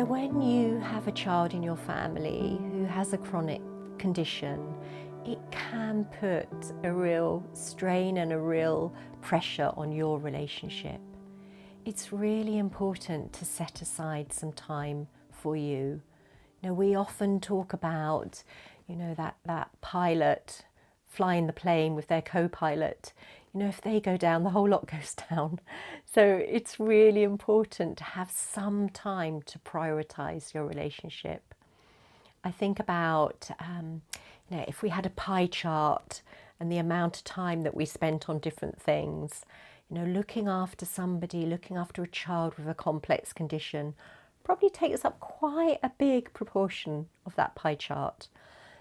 So when you have a child in your family who has a chronic condition, it can put a real strain and a real pressure on your relationship. It's really important to set aside some time for you. We often talk about, that pilot flying the plane with their co-pilot. If they go down, the whole lot goes down. So it's really important to have some time to prioritize your relationship. I think about, if we had a pie chart and the amount of time that we spent on different things, looking after somebody, looking after a child with a complex condition probably takes up quite a big proportion of that pie chart.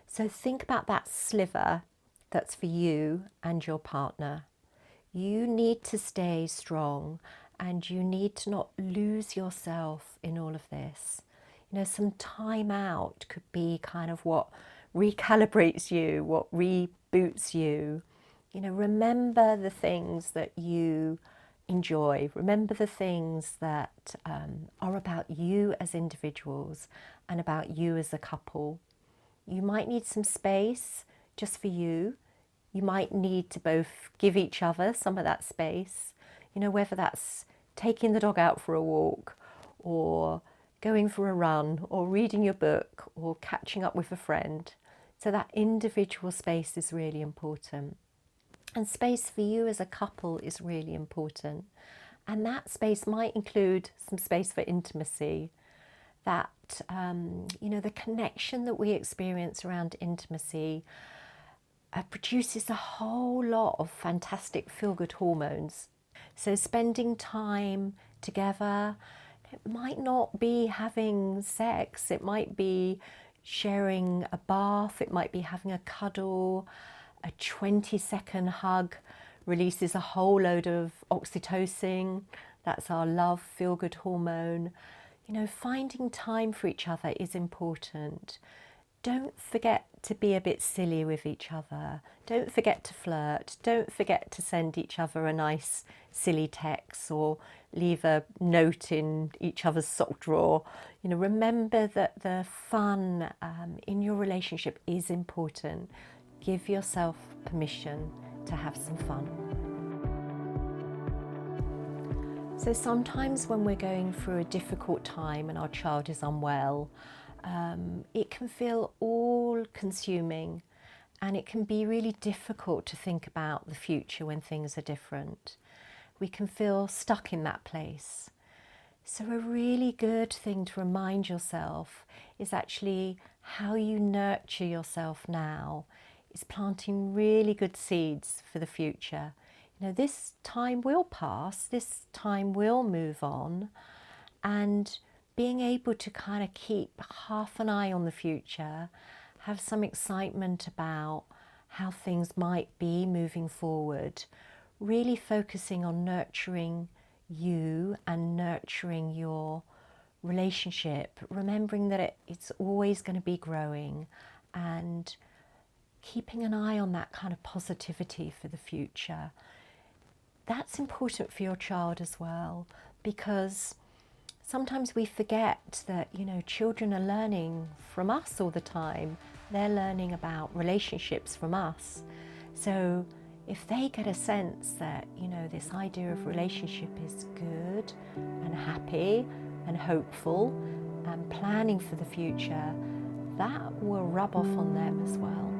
So think about that sliver that's for you and your partner. You need to stay strong and you need to not lose yourself in all of this. Some time out could be kind of what recalibrates you, what reboots you. Remember the things that you enjoy. Remember the things that are about you as individuals and about you as a couple. You might need some space just for you. You might need to both give each other some of that space, whether that's taking the dog out for a walk or going for a run or reading your book or catching up with a friend. So that individual space is really important. And space for you as a couple is really important. And that space might include some space for intimacy. That, the connection that we experience around intimacy produces a whole lot of fantastic feel-good hormones. So spending time together, it might not be having sex, it might be sharing a bath, it might be having a cuddle. A 20-second hug releases a whole load of oxytocin. That's our love, feel-good hormone. Finding time for each other is important. Don't forget to be a bit silly with each other. Don't forget to flirt. Don't forget to send each other a nice silly text or leave a note in each other's sock drawer. Remember that the fun in your relationship is important. Give yourself permission to have some fun. So sometimes when we're going through a difficult time and our child is unwell, it can feel all-consuming and it can be really difficult to think about the future when things are different. We can feel stuck in that place. So a really good thing to remind yourself is actually how you nurture yourself now is planting really good seeds for the future. This time will pass, this time will move on, and being able to kind of keep half an eye on the future, have some excitement about how things might be moving forward, really focusing on nurturing you and nurturing your relationship, remembering that it's always going to be growing, and keeping an eye on that kind of positivity for the future. That's important for your child as well, because sometimes we forget that, children are learning from us all the time. They're learning about relationships from us. So if they get a sense that, this idea of relationship is good and happy and hopeful and planning for the future, that will rub off on them as well.